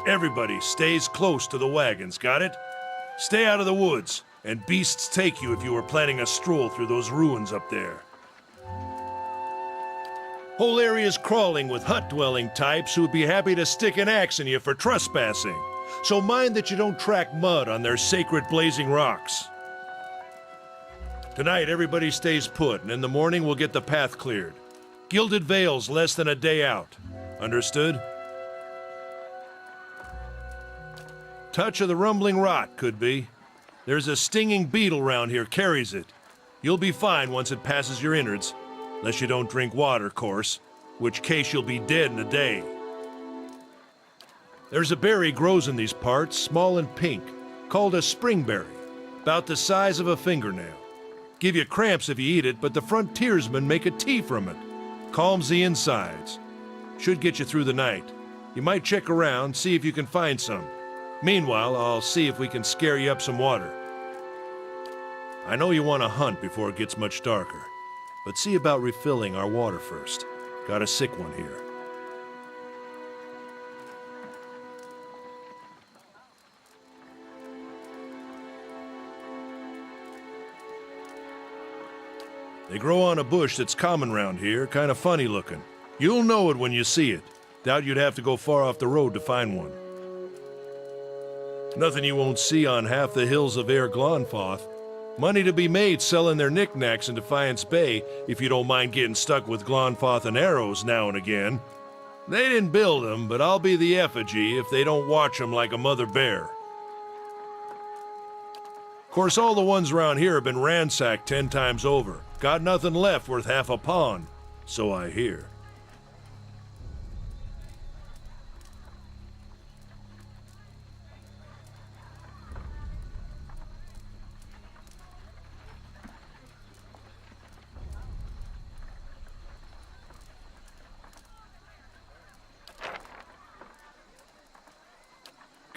Everybody stays close to the wagons, got it? Stay out of the woods, and beasts take you if you were planning a stroll through those ruins up there. Whole area's crawling with hut-dwelling types who'd be happy to stick an axe in you for trespassing. So mind that you don't track mud on their sacred blazing rocks. Tonight, everybody stays put, and in the morning we'll get the path cleared. Gilded Vale's less than a day out. Understood? Touch of the rumbling rot, could be. There's a stinging beetle round here, carries it. You'll be fine once it passes your innards. Unless you don't drink water, course. Which case you'll be dead in a day. There's a berry grows in these parts, small and pink, called a springberry. About the size of a fingernail. Give you cramps if you eat it, but the frontiersmen make a tea from it. Calms the insides. Should get you through the night. You might check around, see if you can find some. Meanwhile, I'll see if we can scare you up some water. I know you want to hunt before it gets much darker, but see about refilling our water first. Got a sick one here. They grow on a bush that's common round here, kind of funny looking. You'll know it when you see it. Doubt you'd have to go far off the road to find one. Nothing you won't see on half the hills of Air Glonfoth. Money to be made selling their knickknacks in Defiance Bay if you don't mind getting stuck with Glonfoth and arrows now and again. They didn't build them, but I'll be the effigy if they don't watch them like a mother bear. Of course, all the ones around here have been ransacked 10 times over. Got nothing left worth half a pawn, so I hear.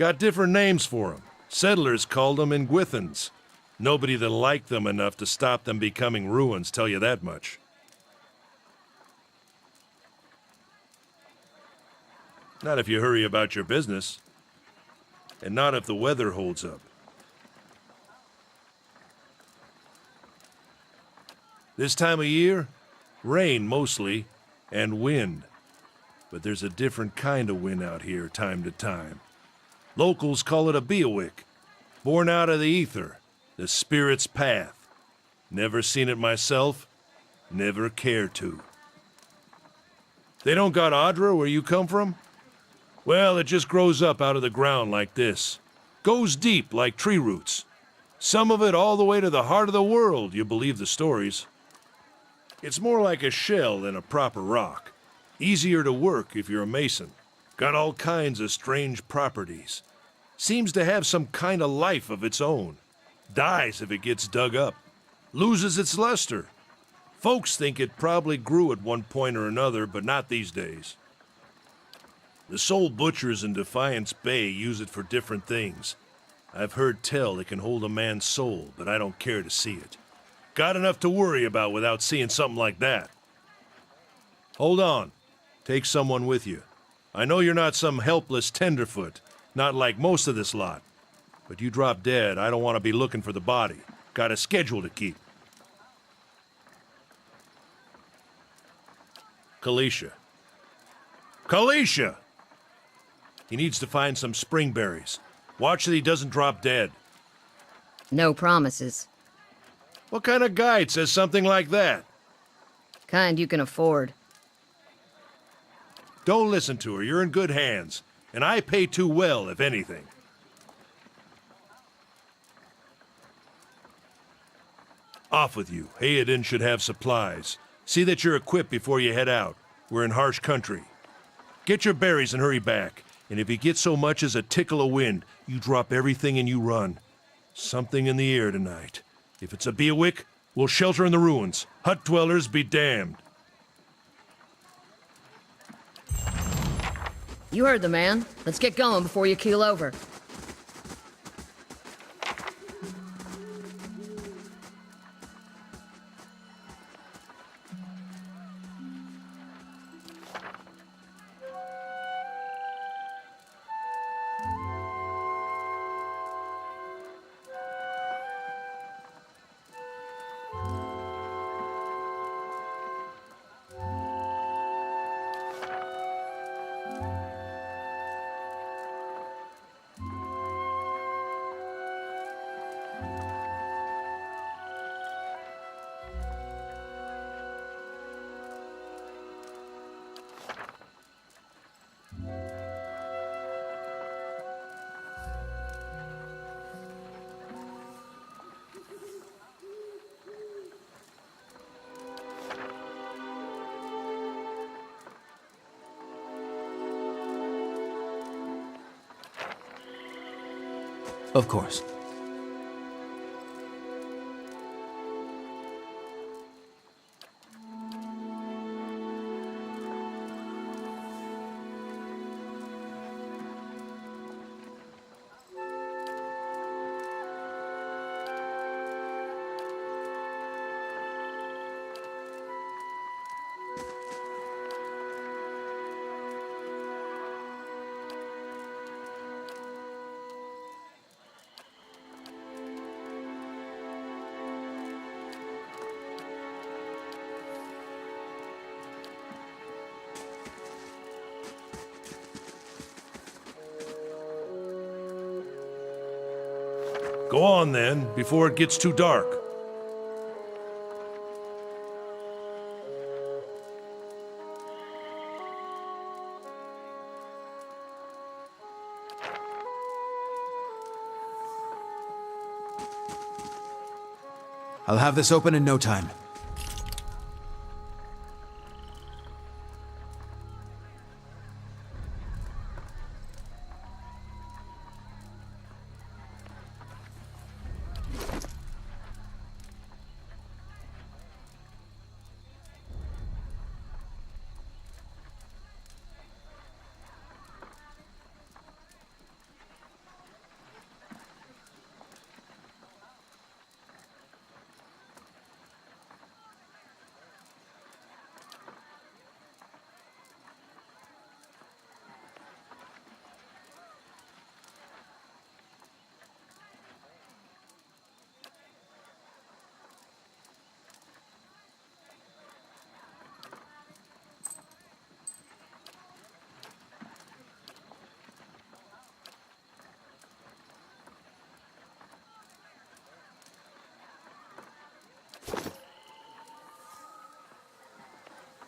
Got different names for them. Settlers called them Ingwithans. Nobody that liked them enough to stop them becoming ruins, tell you that much. Not if you hurry about your business. And not if the weather holds up. This time of year, rain mostly, and wind. But there's a different kind of wind out here time to time. Locals call it a beawick, born out of the ether, the spirit's path. Never seen it myself, never care to. They don't got Audra where you come from? Well, it just grows up out of the ground like this. Goes deep like tree roots. Some of it all the way to the heart of the world, you believe the stories. It's more like a shell than a proper rock. Easier to work if you're a mason. Got all kinds of strange properties. Seems to have some kind of life of its own. Dies if it gets dug up. Loses its luster. Folks think it probably grew at one point or another, but not these days. The soul butchers in Defiance Bay use it for different things. I've heard tell it can hold a man's soul, but I don't care to see it. Got enough to worry about without seeing something like that. Hold on. Take someone with you. I know you're not some helpless tenderfoot, not like most of this lot. But you drop dead, I don't want to be looking for the body. Got a schedule to keep. Kalisha. Kalisha! He needs to find some springberries. Watch that he doesn't drop dead. No promises. What kind of guide says something like that? Kind you can afford. Don't listen to her, you're in good hands. And I pay too well, if anything. Off with you. Hayden should have supplies. See that you're equipped before you head out. We're in harsh country. Get your berries and hurry back. And if you get so much as a tickle of wind, you drop everything and you run. Something in the air tonight. If it's a beawick, we'll shelter in the ruins. Hut dwellers be damned. You heard the man. Let's get going before you keel over. Of course. Go on then, before it gets too dark. I'll have this open in no time.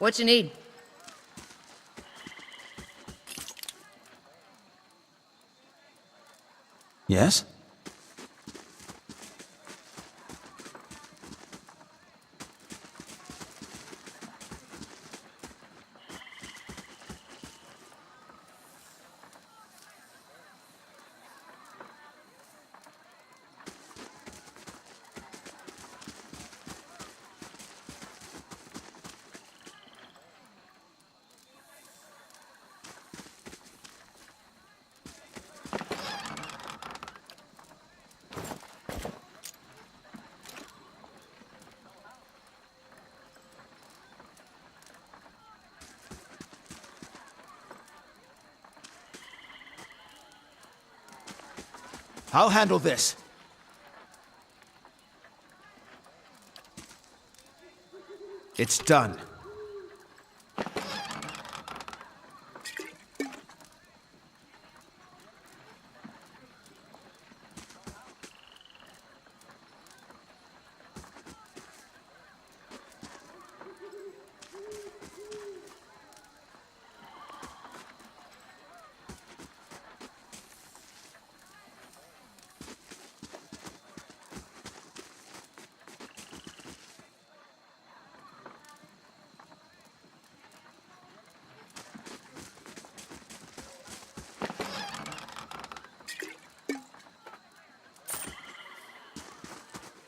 What you need? Yes? I'll handle this. It's done.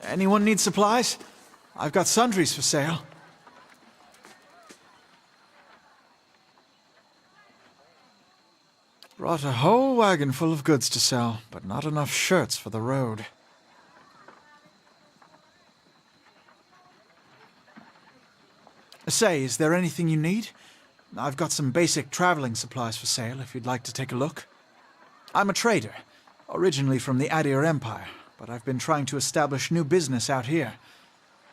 Anyone need supplies? I've got sundries for sale. Brought a whole wagon full of goods to sell, but not enough shirts for the road. Say, is there anything you need? I've got some basic traveling supplies for sale if you'd like to take a look. I'm a trader, originally from the Adir Empire, but I've been trying to establish new business out here.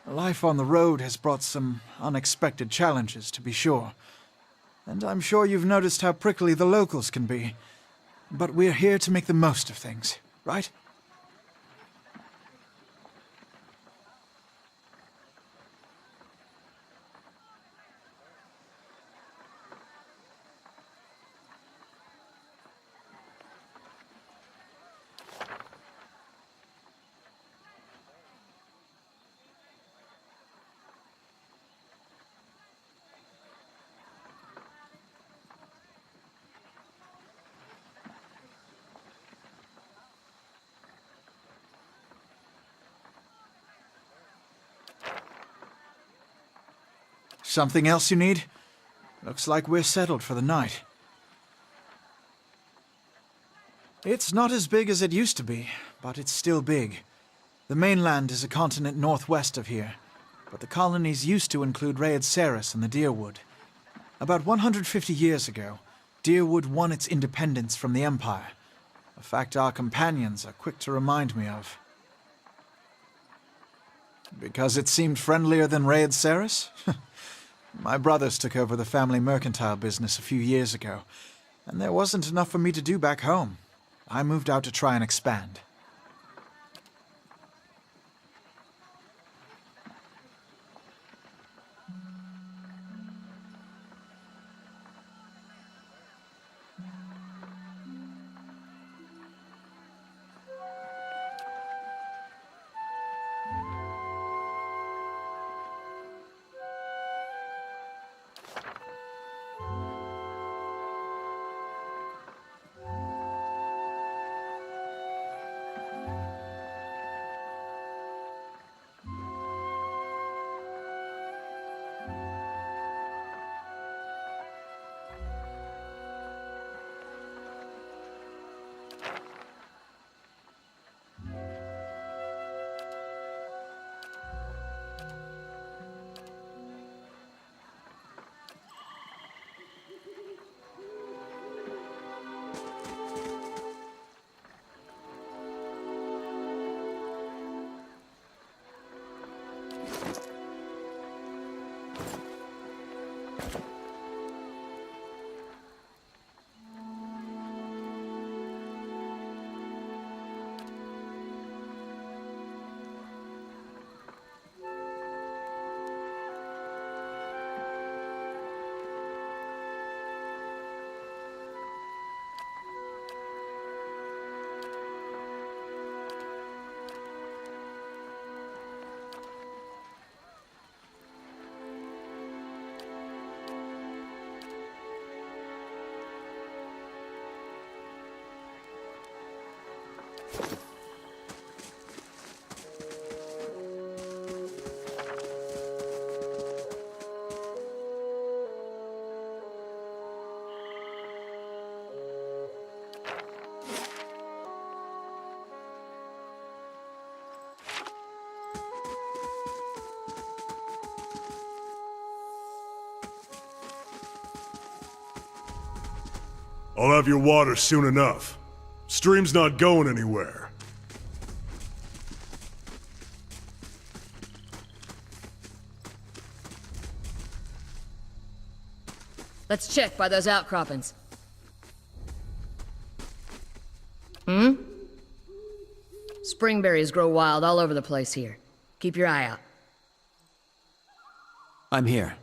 Life on the road has brought some unexpected challenges, to be sure. And I'm sure you've noticed how prickly the locals can be. But we're here to make the most of things, right? Something else you need? Looks like we're settled for the night. It's not as big as it used to be, but it's still big. The mainland is a continent northwest of here, but the colonies used to include Ceres and the Deerwood. About 150 years ago, Deerwood won its independence from the Empire, a fact our companions are quick to remind me of. Because it seemed friendlier than Ceres? My brothers took over the family mercantile business a few years ago, and there wasn't enough for me to do back home. I moved out to try and expand. I'll have your water soon enough. Stream's not going anywhere. Let's check by those outcroppings. Springberries grow wild all over the place here. Keep your eye out. I'm here.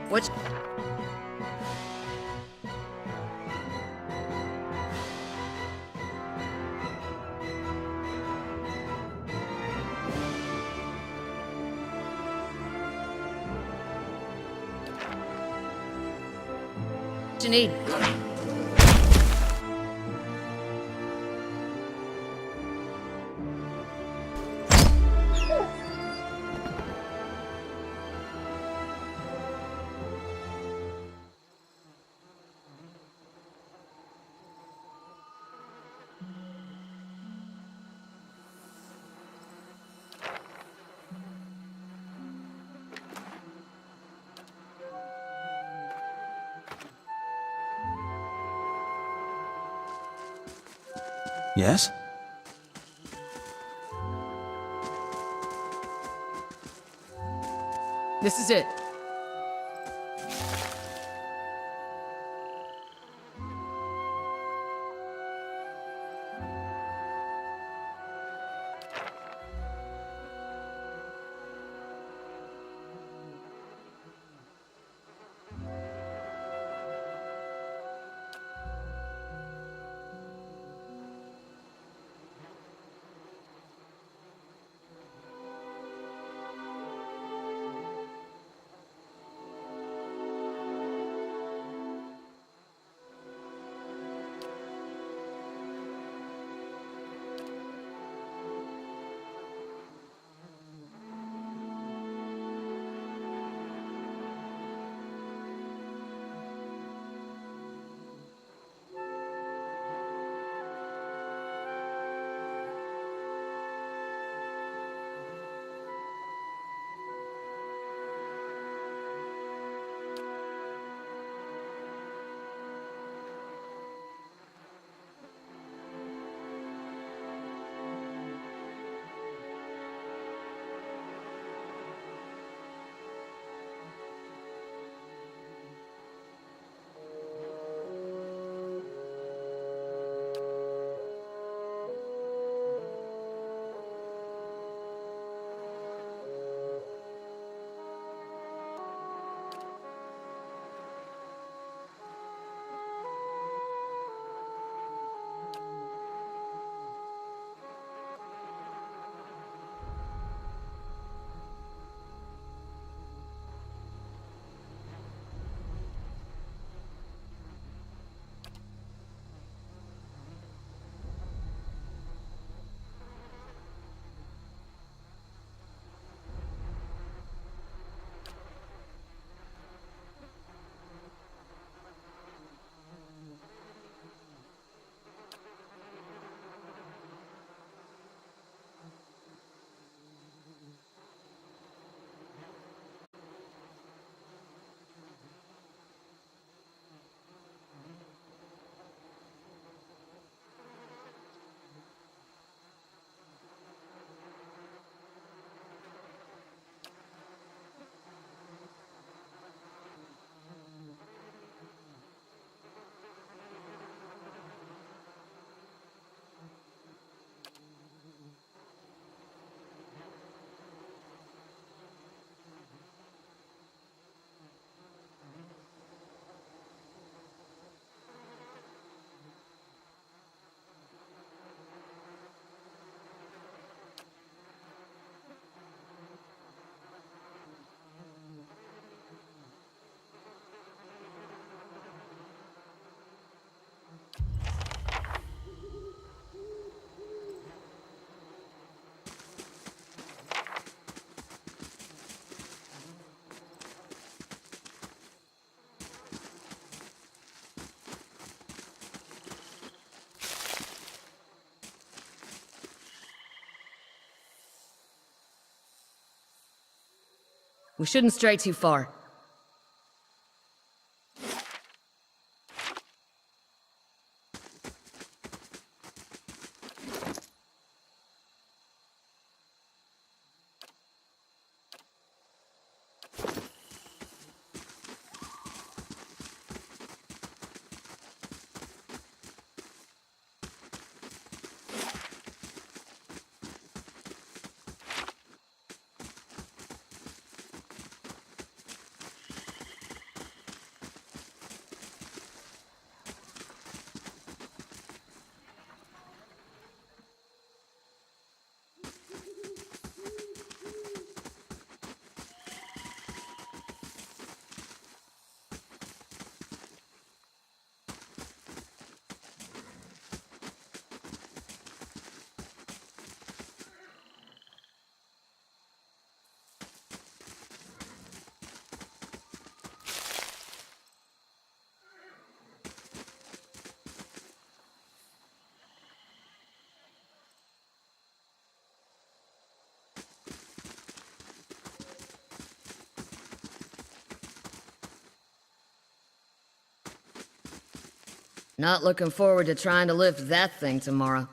What's... what you need? Yes? This is it. We shouldn't stray too far. Not looking forward to trying to lift that thing tomorrow.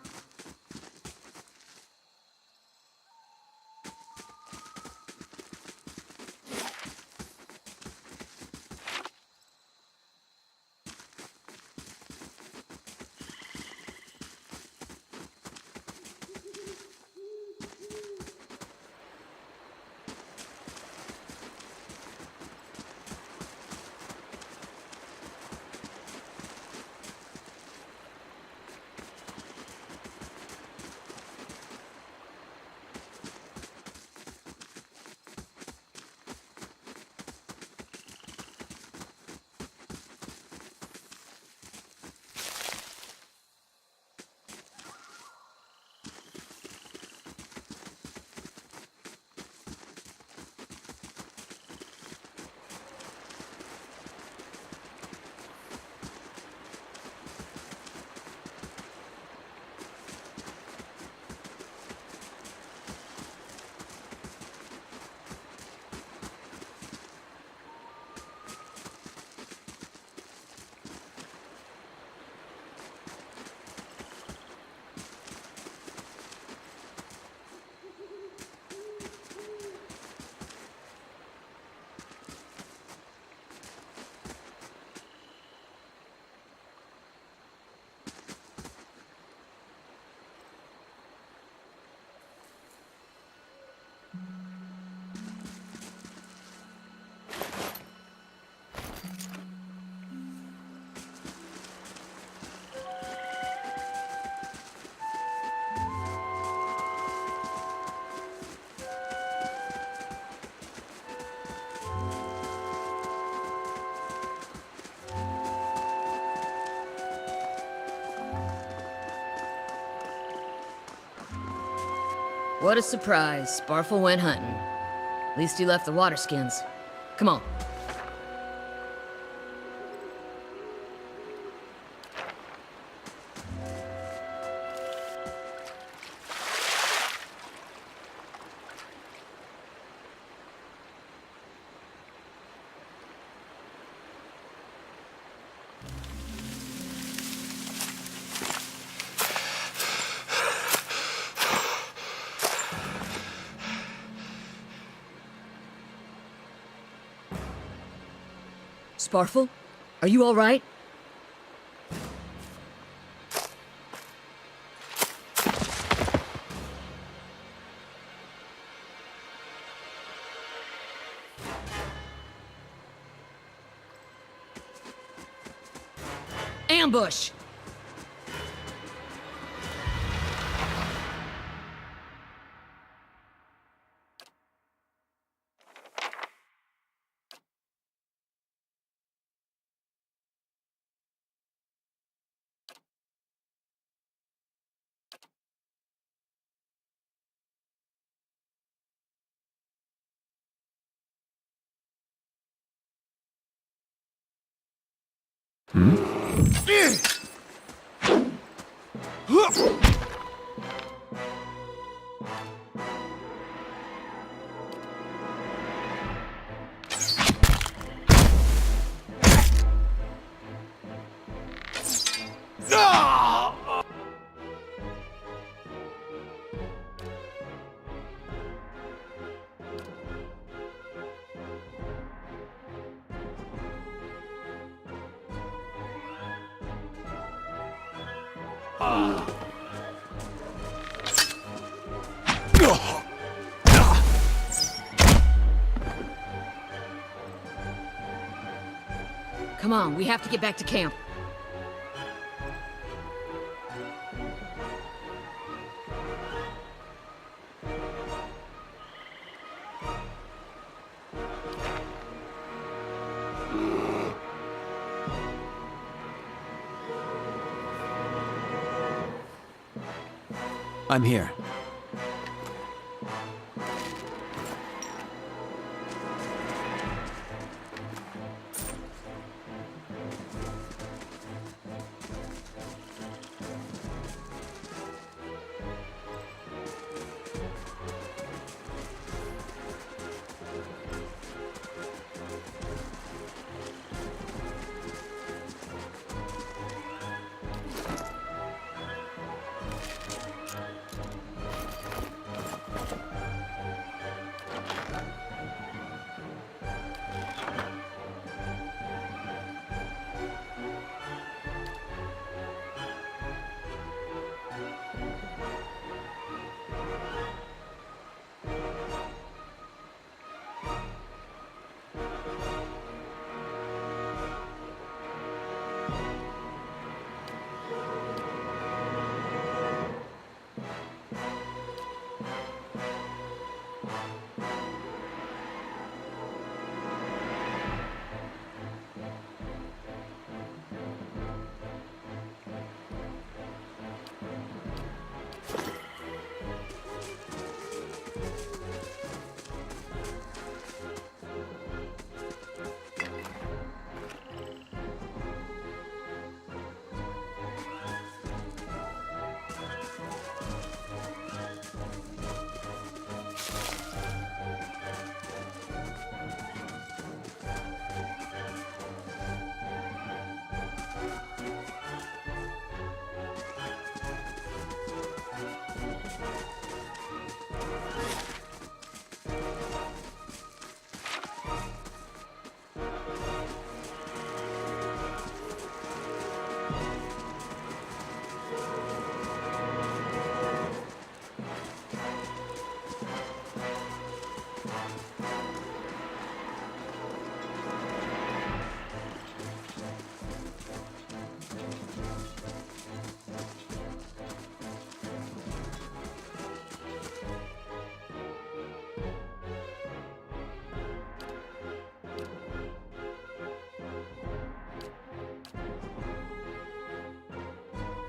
What a surprise. Sparfle went hunting. At least he left the water skins. Come on. Sparfle? Are you all right? Ambush! Come on, we have to get back to camp. I'm here.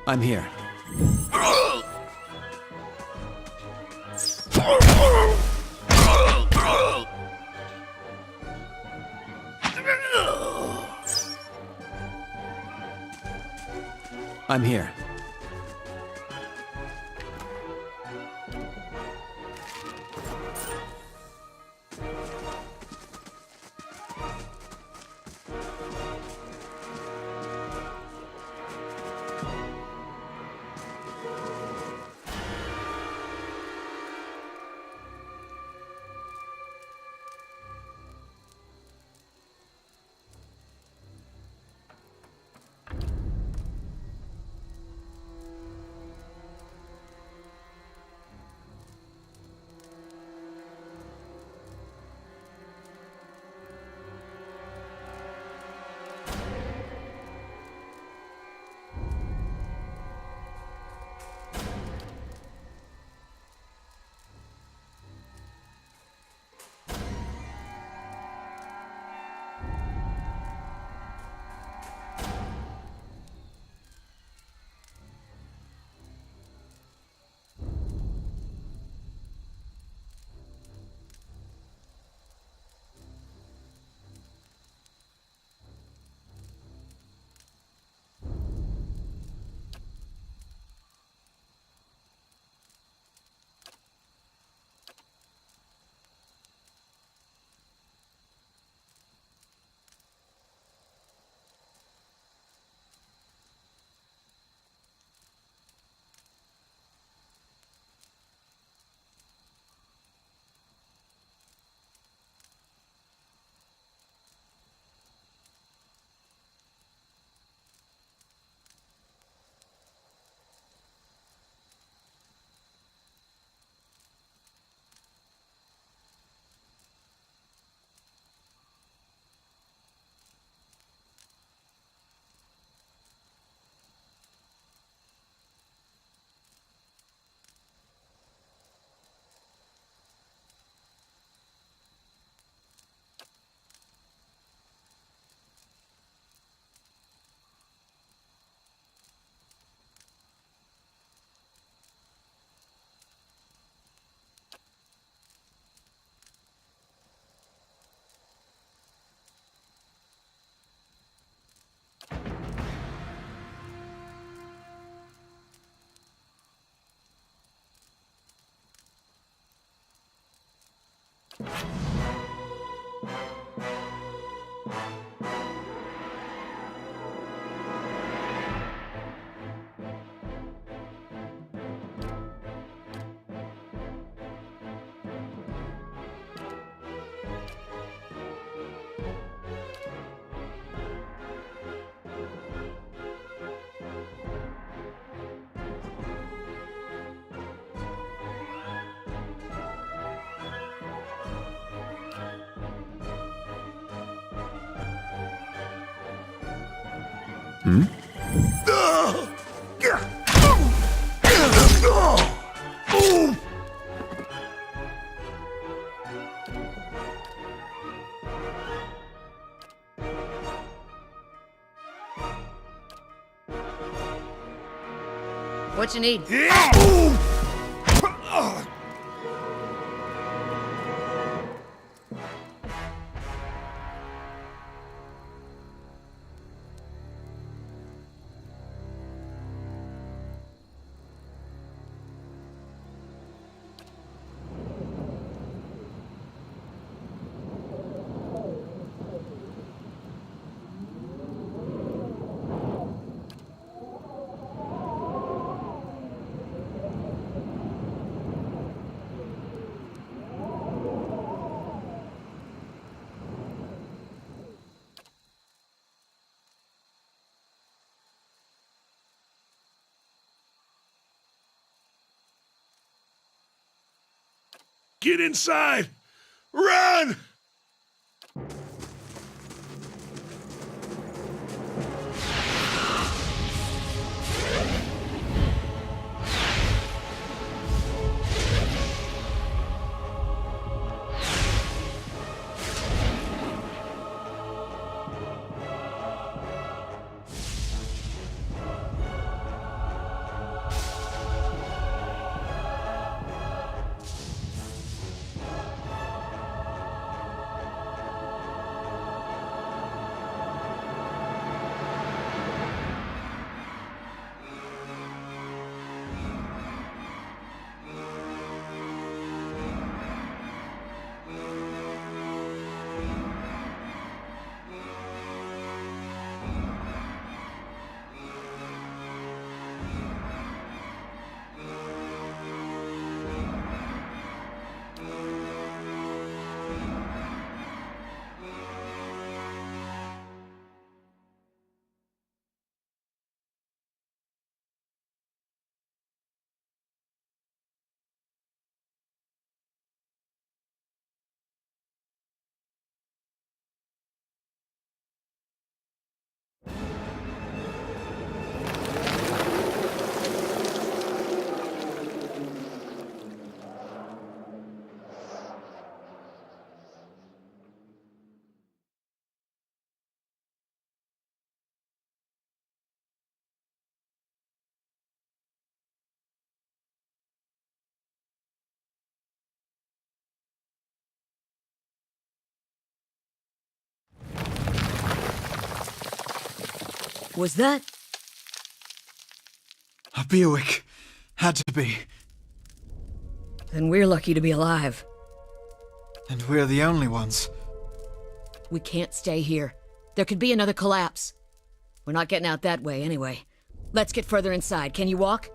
I'm here. I'm here. What you need? Get inside! Run! Was that? A Bewick. Had to be. Then we're lucky to be alive. And we're the only ones. We can't stay here. There could be another collapse. We're not getting out that way anyway. Let's get further inside. Can you walk?